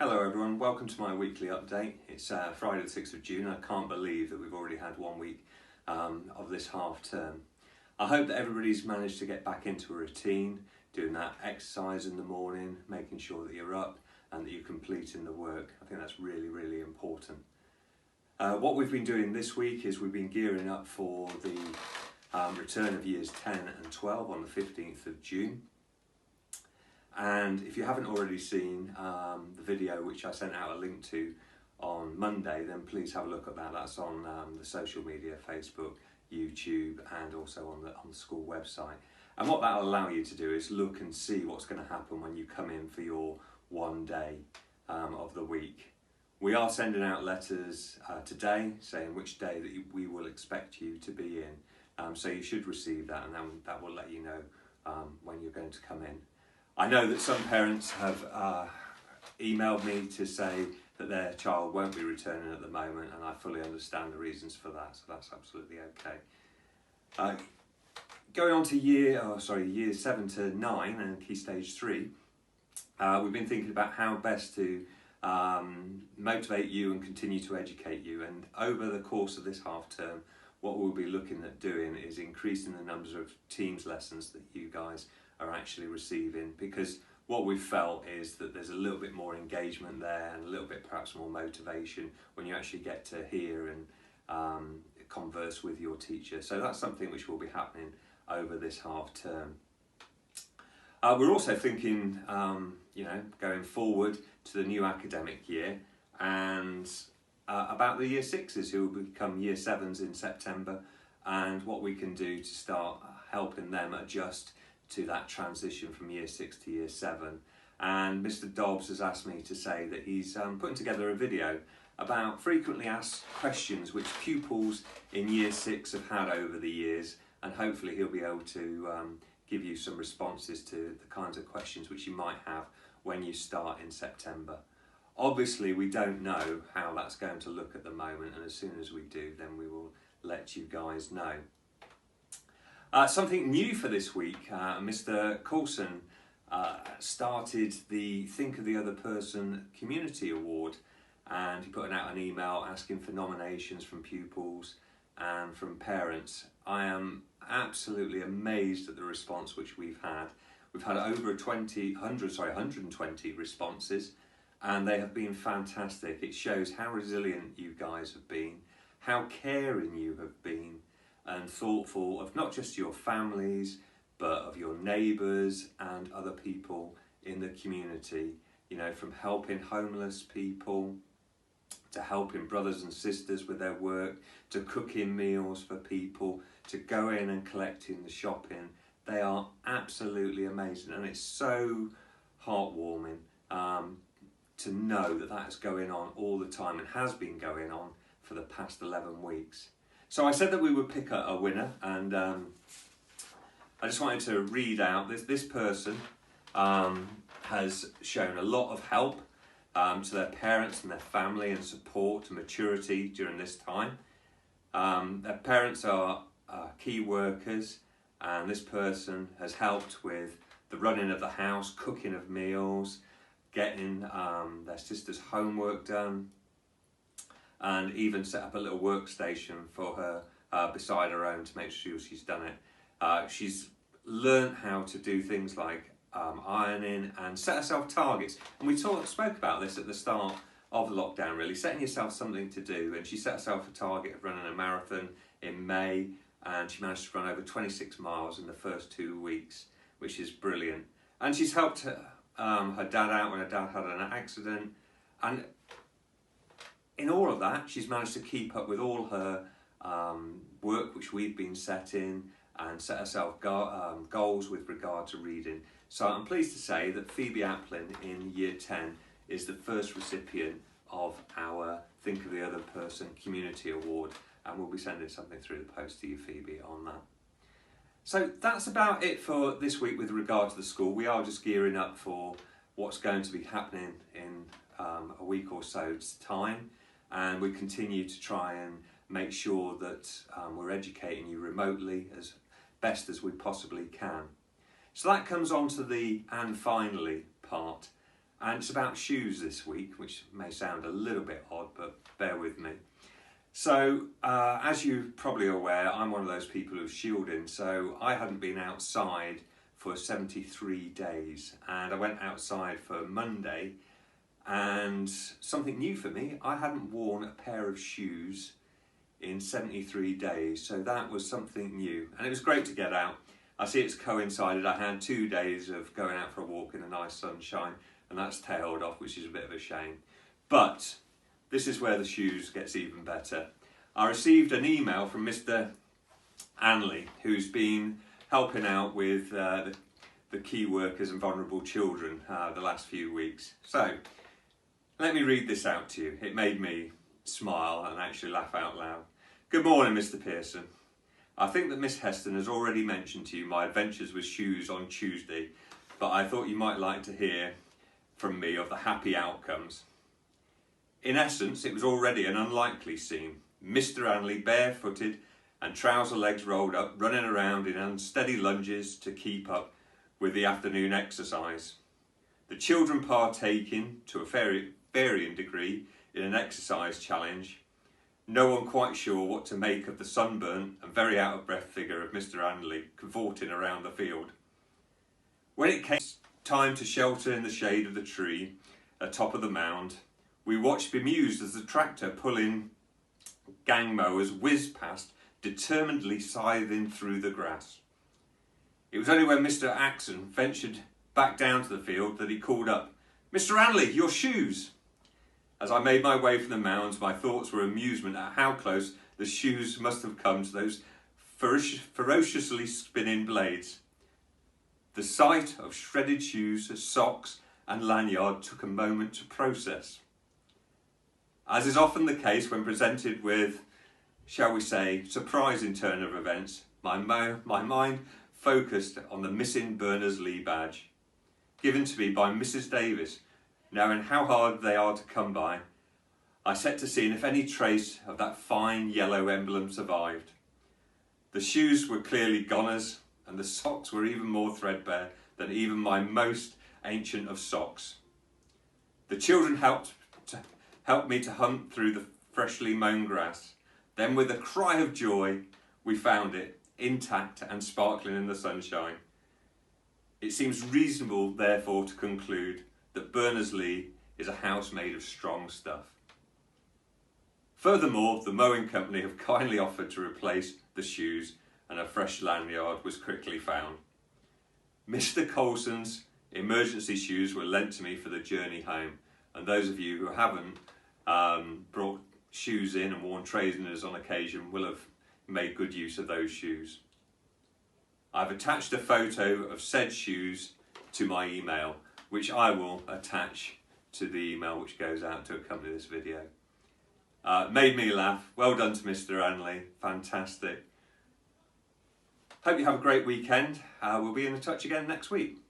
Hello everyone, welcome to my weekly update. It's Friday the 6th of June. I can't believe that we've already had 1 week of this half term. I hope that everybody's managed to get back into a routine, doing that exercise in the morning, making sure that you're up and that you're completing the work. I think that's really, really important. What we've been doing this week is we've been gearing up for the return of years 10 and 12 on the 15th of June. And if you haven't already seen the video which I sent out a link to on Monday, then please have a look at that. That's on the social media, Facebook, YouTube, and also on the school website. And what that'll allow you to do is look and see what's going to happen when you come in for your one day of the week. We are sending out letters today saying which day that we will expect you to be in. So you should receive that, and then that will let you know when you're going to come in. I know that some parents have emailed me to say that their child won't be returning at the moment, and I fully understand the reasons for that, so that's absolutely okay. Going on to years 7 to 9 and Key Stage 3, we've been thinking about how best to motivate you and continue to educate you, and over the course of this half term, what we'll be looking at doing is increasing the numbers of Teams lessons that you guys are actually receiving, because what we've felt is that there's a little bit more engagement there and a little bit perhaps more motivation when you actually get to hear and converse with your teacher. So that's something which will be happening over this half term. We're also thinking, going forward to the new academic year and about the year 6s who will become year 7s in September, and what we can do to start helping them adjust to that transition from year 6 to year 7. And Mr. Dobbs has asked me to say that he's putting together a video about frequently asked questions which pupils in year 6 have had over the years, and hopefully he'll be able to give you some responses to the kinds of questions which you might have when you start in September. Obviously we don't know how that's going to look at the moment, and as soon as we do, then we will let you guys know. Something new for this week, Mr. Pearson started the Think of the Other Person Community Award, and he put out an email asking for nominations from pupils and from parents. I am absolutely amazed at the response which we've had. We've had over 120 responses, and they have been fantastic. It shows how resilient you guys have been, how caring you have been, and thoughtful of not just your families, but of your neighbours and other people in the community. You know, from helping homeless people, to helping brothers and sisters with their work, to cooking meals for people, to going and collecting the shopping. They are absolutely amazing, and it's so heartwarming to know that that is going on all the time and has been going on for the past 11 weeks. So I said that we would pick a winner, and I just wanted to read out this person has shown a lot of help to their parents and their family and support and maturity during this time. Their parents are key workers, and this person has helped with the running of the house, cooking of meals, getting their sister's homework done, and even set up a little workstation for her beside her own to make sure she's done it. She's learned how to do things like ironing and set herself targets. And we spoke about this at the start of lockdown, really, setting yourself something to do. And she set herself a target of running a marathon in May, and she managed to run over 26 miles in the first 2 weeks, which is brilliant. And she's helped her dad out when her dad had an accident. And in all of that, she's managed to keep up with all her work which we've been setting, and set herself goals with regard to reading. So I'm pleased to say that Phoebe Applin in year 10 is the first recipient of our Think of the Other Person Community Award, and we'll be sending something through the post to you, Phoebe, on that. So that's about it for this week with regard to the school. We are just gearing up for what's going to be happening in a week or so's time, and we continue to try and make sure that we're educating you remotely as best as we possibly can. So that comes on to the "and finally" part, and it's about shoes this week, which may sound a little bit odd, but bear with me. So, as you're probably aware, I'm one of those people who's shielding, so I hadn't been outside for 73 days, and I went outside for Monday, and something new for me, I hadn't worn a pair of shoes in 73 days, so that was something new, and it was great to get out. I see it's coincided, I had 2 days of going out for a walk in the nice sunshine, and that's tailed off, which is a bit of a shame. But this is where the shoes gets even better. I received an email from Mr. Anley, who's been helping out with the key workers and vulnerable children the last few weeks. So, let me read this out to you. It made me smile and actually laugh out loud. Good morning, Mr. Pearson. I think that Miss Heston has already mentioned to you my adventures with shoes on Tuesday, but I thought you might like to hear from me of the happy outcomes. In essence, it was already an unlikely scene. Mr. Anley barefooted and trouser legs rolled up, running around in unsteady lunges to keep up with the afternoon exercise. The children partaking to a varying degree in an exercise challenge. No one quite sure what to make of the sunburnt and very out of breath figure of Mr. Anley cavorting around the field. When it came time to shelter in the shade of the tree atop of the mound, we watched bemused as the tractor pulling gang mowers whizzed past, determinedly scything through the grass. It was only when Mr. Axon ventured back down to the field that he called up, "Mr. Anley, your shoes!" As I made my way from the mounds, my thoughts were amusement at how close the shoes must have come to those ferociously spinning blades. The sight of shredded shoes, socks and lanyard took a moment to process. As is often the case when presented with, shall we say, surprising turn of events, my mind focused on the missing Berners-Lee badge, given to me by Mrs. Davis. Knowing how hard they are to come by, I set to see if any trace of that fine yellow emblem survived. The shoes were clearly goners, and the socks were even more threadbare than even my most ancient of socks. The children helped me to hunt through the freshly mown grass. Then with a cry of joy, we found it, intact and sparkling in the sunshine. It seems reasonable, therefore, to conclude that Berners-Lee is a house made of strong stuff. Furthermore, the mowing company have kindly offered to replace the shoes, and a fresh lanyard was quickly found. Mr. Colson's emergency shoes were lent to me for the journey home, and those of you who haven't brought shoes in and worn trainers on occasion will have made good use of those shoes. I've attached a photo of said shoes to my email, which I will attach to the email which goes out to accompany this video. Made me laugh. Well done to Mr. Anley. Fantastic. Hope you have a great weekend. We'll be in touch again next week.